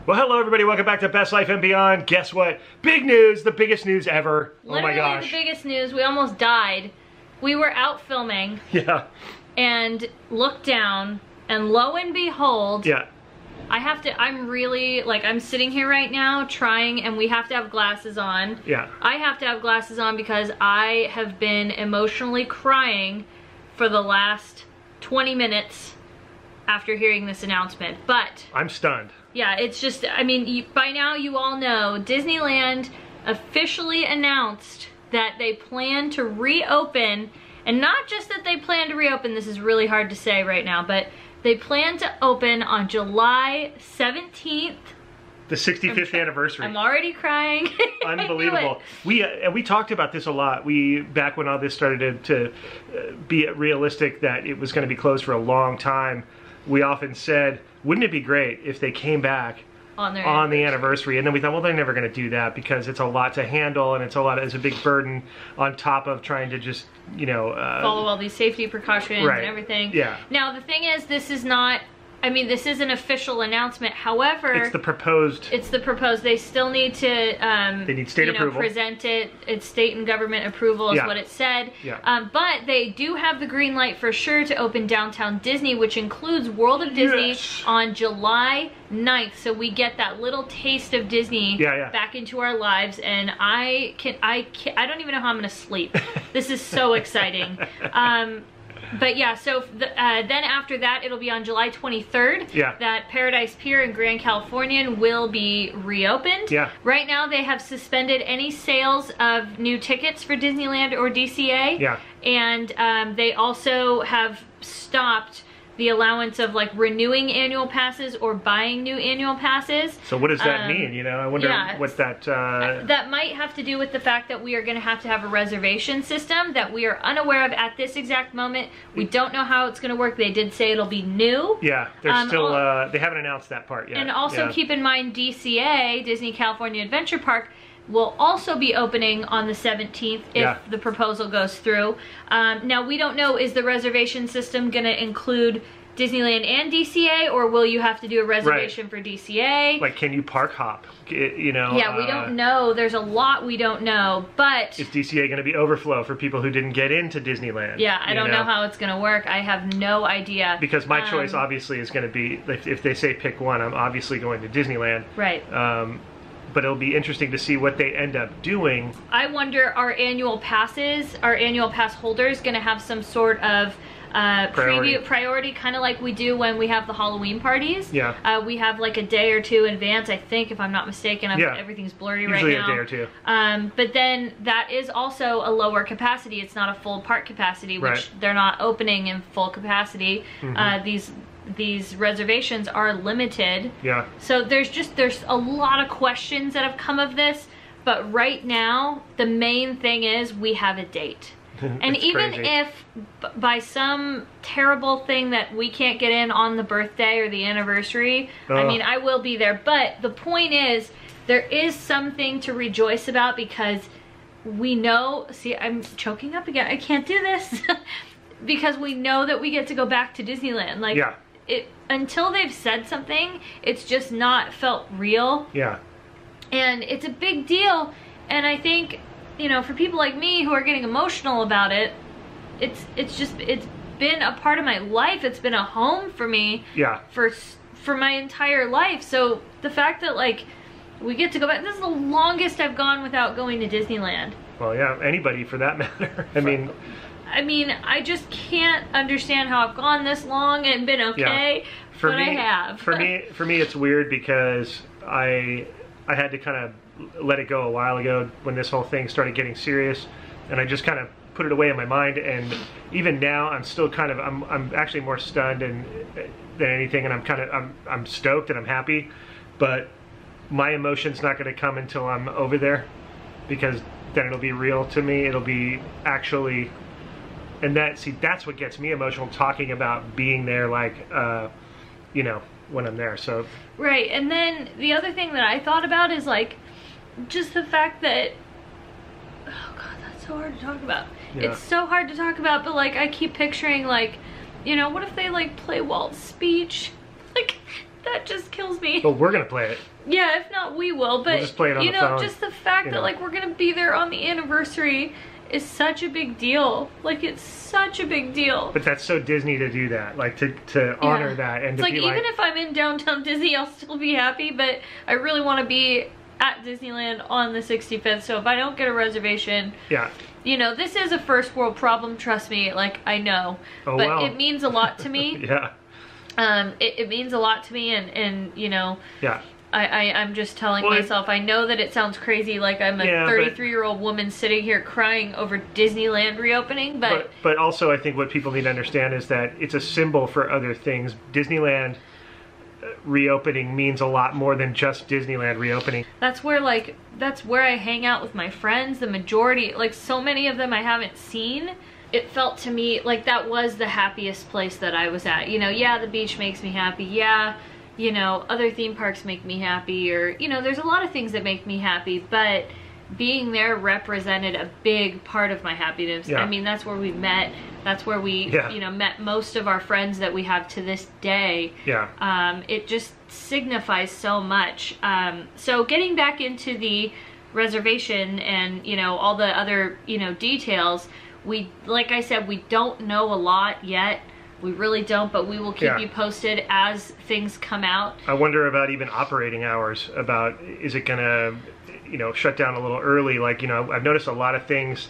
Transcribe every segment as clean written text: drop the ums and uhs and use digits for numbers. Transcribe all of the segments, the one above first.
Well, hello everybody, welcome back to Best Life and Beyond. Guess what? Big news, the biggest news ever. Literally, oh my gosh. the biggest news, we almost died. We were out filming. Yeah. And looked down, and lo and behold, yeah. I'm really, I'm sitting here right now trying, and we have to have glasses on. Yeah. I have to have glasses on because I have been emotionally crying for the last 20 minutes after hearing this announcement, but I'm stunned. Yeah, it's just, I mean, by now you all know Disneyland officially announced that they plan to reopen, and not just that they plan to reopen, this is really hard to say right now, but they plan to open on July 17th. The 65th anniversary. I'm already crying. Unbelievable. We talked about this a lot. Back when all this started to be realistic that it was going to be closed for a long time, we often said, wouldn't it be great if they came back on the anniversary? And then we thought, well, they're never going to do that because it's a lot to handle and it's a big burden on top of trying to just, follow all these safety precautions and everything. Yeah. Now, the thing is, this is not, this is an official announcement. However, it's the proposed. They still need to, they need state approval. Present it. It's state and government approval is what it said. Yeah. But they do have the green light for sure to open Downtown Disney, which includes World of Disney on July 9th. So we get that little taste of Disney back into our lives, and I don't even know how I'm gonna sleep. This is so exciting. But yeah, so then after that, it'll be on July 23rd that Paradise Pier in Grand Californian will be reopened. Yeah. Right now, they have suspended any sales of new tickets for Disneyland or DCA. Yeah. And they also have stopped the allowance of renewing annual passes or buying new annual passes. So what does that mean? I wonder what that... That might have to do with the fact that we are going to have a reservation system that we are unaware of at this exact moment. We don't know how it's going to work. They did say it'll be new. Yeah, they're still... they haven't announced that part yet. And also keep in mind DCA, Disney California Adventure Park, will also be opening on the 17th if the proposal goes through. Now, we don't know, is the reservation system going to include Disneyland and DCA, or will you have to do a reservation for DCA? Like, can you park hop? Yeah, we don't know. There's a lot we don't know, but... Is DCA going to be overflow for people who didn't get into Disneyland? Yeah, I don't know how it's going to work. I have no idea. Because my choice, obviously, is going to be, if they say pick one, I'm obviously going to Disneyland. Right. But it'll be interesting to see what they end up doing. I wonder, our annual pass holders going to have some sort of priority, kind of like we do when we have the Halloween parties. Yeah. We have a day or two in advance, I think, if I'm not mistaken. Everything's blurry Usually right now. Usually a day or two. But then that is also a lower capacity. It's not a full park capacity, which they're not opening in full capacity. These reservations are limited. Yeah. So there's a lot of questions that have come of this, but right now the main thing is we have a date. And even if by some terrible thing that we can't get in on the birthday or the anniversary, I will be there. But the point is, there is something to rejoice about because we know, see, I'm choking up again. I can't do this. Because we know that we get to go back to Disneyland. Until they've said something, it's just not felt real. Yeah. And it's a big deal. And I think, for people like me who are getting emotional about it, it's been a part of my life. It's been a home for me. Yeah. For my entire life. So the fact that we get to go back, this is the longest I've gone without going to Disneyland. Well, yeah, anybody for that matter. I just can't understand how I've gone this long and been okay, but I have. For me, it's weird because I had to kind of let it go a while ago when this whole thing started getting serious, and I just kind of put it away in my mind. And even now, I'm still I'm actually more stunned than anything, and I'm stoked and I'm happy, but my emotion's not going to come until I'm over there, because then it'll be real to me. It'll be actually. And that's what gets me emotional, talking about being there, when I'm there. So right. And then the other thing that I thought about is just the fact that, oh god, that's so hard to talk about. Yeah. It's so hard to talk about, but I keep picturing what if they play Walt's speech? that just kills me. But we're gonna play it. Yeah, if not, we will. But we'll just play it on you the know, phone, just the fact that like we're gonna be there on the anniversary is such a big deal. Like, it's such a big deal. But that's so Disney to do that, like to honor that, and it's to like, be even like, if I'm in downtown Disney, I'll still be happy. But I really want to be at Disneyland on the 65th. So if I don't get a reservation, yeah, you know, this is a first world problem. Trust me, like I know, oh, but well. it means a lot to me. Yeah. It means a lot to me, and you know. Yeah. I'm just telling myself, I know that it sounds crazy, like I'm a 33-year-old woman sitting here crying over Disneyland reopening, but also I think what people need to understand is that it's a symbol for other things. Disneyland reopening means a lot more than just Disneyland reopening. That's where I hang out with my friends, the majority, like so many of them I haven't seen. It felt to me like that was the happiest place that I was at. You know, yeah, the beach makes me happy, yeah, you know, other theme parks make me happy, or, you know, there's a lot of things that make me happy, but being there represented a big part of my happiness. Yeah. I mean, that's where we met. That's where we, you know, met most of our friends that we have to this day. Yeah. It just signifies so much. So getting back into the reservation and, you know, all the other, you know, details, like I said, we don't know a lot yet. We really don't, but we will keep you posted as things come out. I wonder about even operating hours, about is it gonna, you know, shut down a little early? Like, you know, I've noticed a lot of things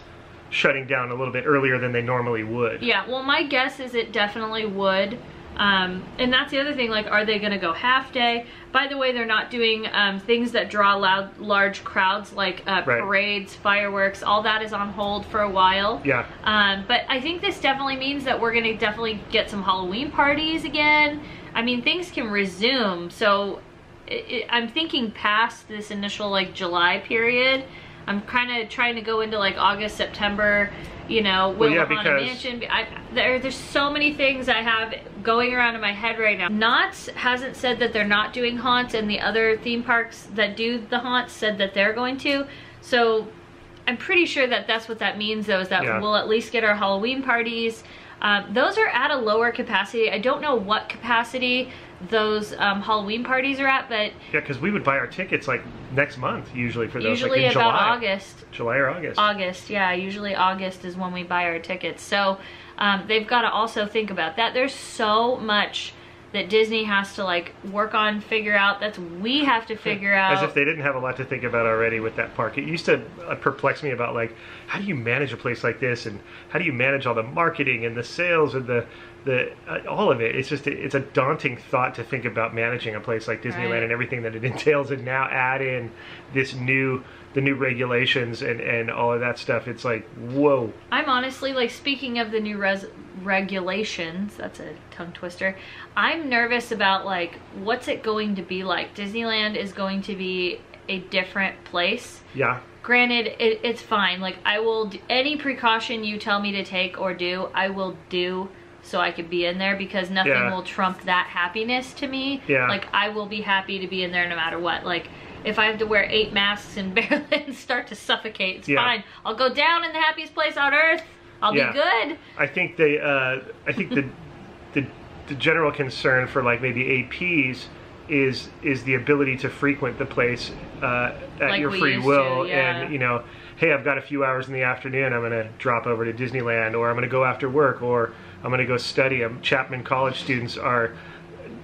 shutting down a little bit earlier than they normally would. Yeah, well, my guess is it definitely would. And that's the other thing, like, are they gonna go half day? By the way, they're not doing things that draw large crowds, like parades, fireworks, all that is on hold for a while. Yeah. But I think this definitely means that we're gonna definitely get some Halloween parties again. I mean, things can resume, so I'm thinking past this initial, like, July period. I'm kind of trying to go into, like, August, September, you know, Haunted Mansion. There's so many things I have going around in my head right now. Knott's hasn't said that they're not doing haunts, and the other theme parks that do the haunts said that they're going to. So I'm pretty sure that that's what that means, though, is that we'll at least get our Halloween parties. Those are at a lower capacity. I don't know what capacity those Halloween parties are at, but yeah, because we would buy our tickets like next month usually for those. Usually like in about July. August. July or August. August, yeah. Usually August is when we buy our tickets. So they've got to also think about that. There's so much that Disney has to, like, work on, figure out. We have to figure out. As if they didn't have a lot to think about already with that park. It used to perplex me about, like, how do you manage a place like this, and how do you manage all the marketing and the sales and the all of it. It's just it's a daunting thought to think about managing a place like Disneyland and everything that it entails, and now add in the new regulations and all of that stuff. It's like, whoa. I'm honestly, like, speaking of the new regulations, that's a tongue twister, I'm nervous about, like, what's it going to be like. Disneyland is going to be a different place. Yeah. Granted, it's fine. Like, I will do any precaution you tell me to take or do, I will do, so I could be in there, because nothing will trump that happiness to me. Yeah. Like, I will be happy to be in there no matter what. Like, if I have to wear 8 masks and barely start to suffocate, it's fine. I'll go down in the happiest place on earth. I'll be good. I think the general concern for, like, maybe APs is the ability to frequent the place at like your free will, and, you know, hey, I've got a few hours in the afternoon, I'm gonna drop over to Disneyland, or I'm gonna go after work, or I'm gonna go study. Chapman College students are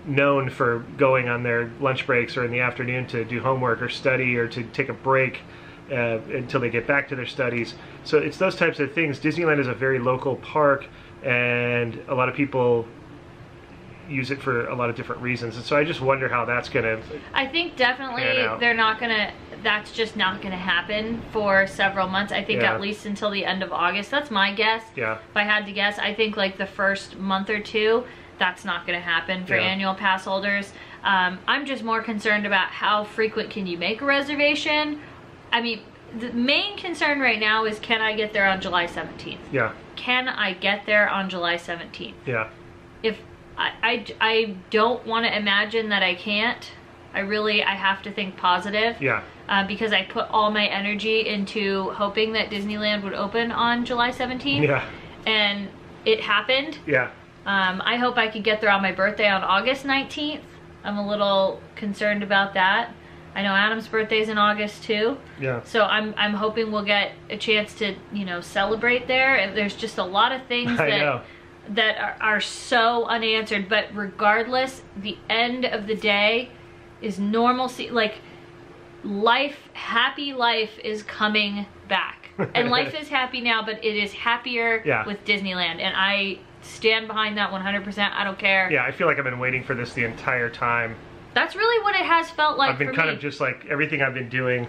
known for going on their lunch breaks or in the afternoon to do homework or study, or to take a break until they get back to their studies. So it's those types of things. Disneyland is a very local park, and a lot of people use it for a lot of different reasons, and so I just wonder how that's gonna. I think definitely they're not gonna. That's just not gonna happen for several months. I think at least until the end of August. That's my guess. Yeah. If I had to guess, I think like the first month or two, that's not gonna happen for annual pass holders. I'm just more concerned about how frequent can you make a reservation. I mean, the main concern right now is, can I get there on July 17th? Yeah. Can I get there on July 17th? Yeah. If I don't want to imagine that I can't. I have to think positive. Yeah. Because I put all my energy into hoping that Disneyland would open on July 17th. Yeah. And it happened. Yeah. I hope I could get there on my birthday on August 19th. I'm a little concerned about that. I know Adam's birthday's in August too. Yeah. So I'm hoping we'll get a chance to, you know, celebrate there. And there's just a lot of things that are so unanswered. But regardless, the end of the day is normalcy. Like, happy life is coming back. And life is happy now, but it is happier with Disneyland. And I stand behind that 100%. I don't care. Yeah, I feel like I've been waiting for this the entire time. That's really what it has felt like. I've been kind of just like, everything I've been doing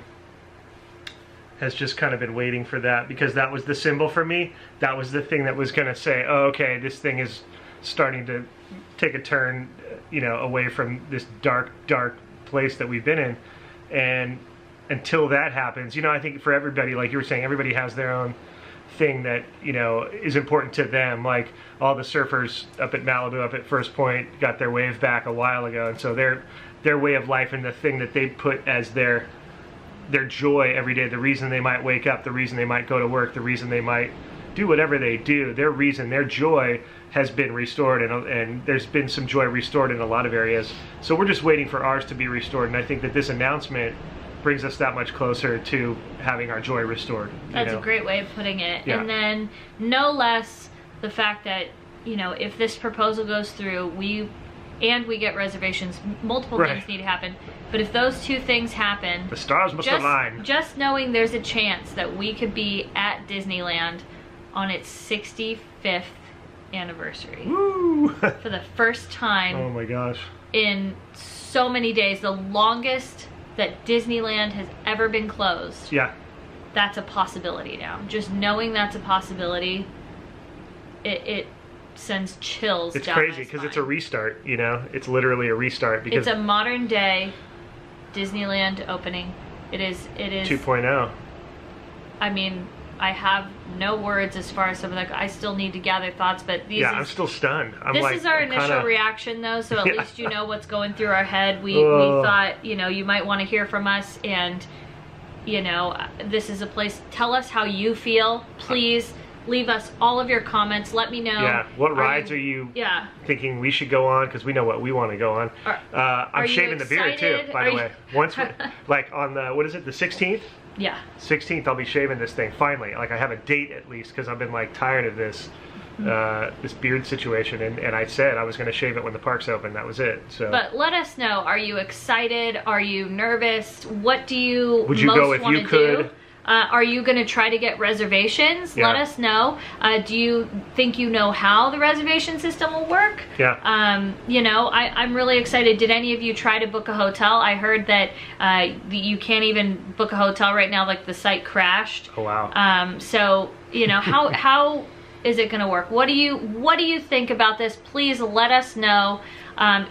has just kind of been waiting for that, because that was the symbol for me. That was the thing that was going to say, oh, okay, this thing is starting to take a turn, you know, away from this dark, dark place that we've been in. And until that happens, you know, I think for everybody, like you were saying, everybody has their own thing that, you know, is important to them. Like all the surfers up at Malibu, up at First Point, got their wave back a while ago, and so their way of life and the thing that they put as their joy every day, the reason they might wake up, the reason they might go to work, the reason they might do whatever they do, their reason, their joy has been restored, and there's been some joy restored in a lot of areas. So we're just waiting for ours to be restored, and I think that this announcement brings us that much closer to having our joy restored. That's a great way of putting it. Yeah. And then no less the fact that, you know, if this proposal goes through, we get reservations, multiple things need to happen. But if those two things happen, the stars must align. Just knowing there's a chance that we could be at Disneyland on its 65th anniversary. Woo! For the first time. Oh my gosh. In so many days, the longest that Disneyland has ever been closed. Yeah. That's a possibility now. Just knowing that's a possibility, it sends chills it's down crazy because it's a restart, you know? It's literally a restart, because it's a modern day Disneyland opening. It is 2.0. I mean, I have no words as far as some of the, I still need to gather thoughts, but I'm still stunned. This is our initial reaction though, so at least you know what's going through our head. We thought, you know, you might want to hear from us, and you know, this is a place, tell us how you feel. Please leave us all of your comments. Let me know. Yeah, what rides are you thinking we should go on? Because we know what we want to go on. I'm shaving the beard too, by the way. Once, like on the, what is it, the 16th? Yeah. 16th, I'll be shaving this thing finally. Like I have a date at least, because I've been like tired of this this beard situation, and I said I was going to shave it when the park's open. That was it. So. But let us know. Are you excited? Are you nervous? What do you would you most go if you could? Do? Are you going to try to get reservations? Yeah. Let us know. Do you think you know how the reservation system will work? Yeah. You know, I'm really excited. Did any of you try to book a hotel? I heard that you can't even book a hotel right now. Like the site crashed. Oh wow. So you know, how is it going to work? What do you think about this? Please let us know.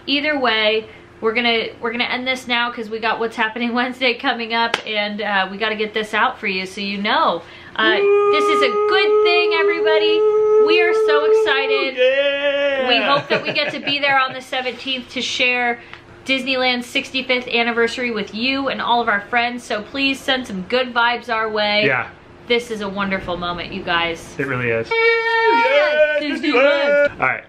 Either way. We're gonna end this now because we got What's Happening Wednesday coming up, and we got to get this out for you so you know. This is a good thing, everybody. We are so excited. Yeah. We hope that we get to be there on the 17th to share Disneyland's 65th anniversary with you and all of our friends. So please send some good vibes our way. Yeah. This is a wonderful moment, you guys. It really is. Yeah, Disneyland. All right.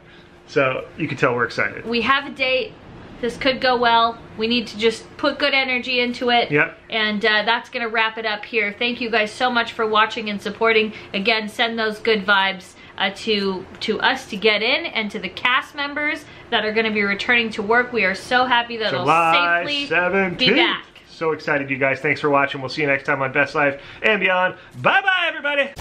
So you can tell we're excited. We have a date. This could go well. We need to just put good energy into it. Yep. And that's going to wrap it up here. Thank you guys so much for watching and supporting. Again, send those good vibes to us to get in, and to the cast members that are going to be returning to work. We are so happy that it'll safely 17th. Be back. So excited, you guys. Thanks for watching. We'll see you next time on Best Life and Beyond. Bye-bye, everybody.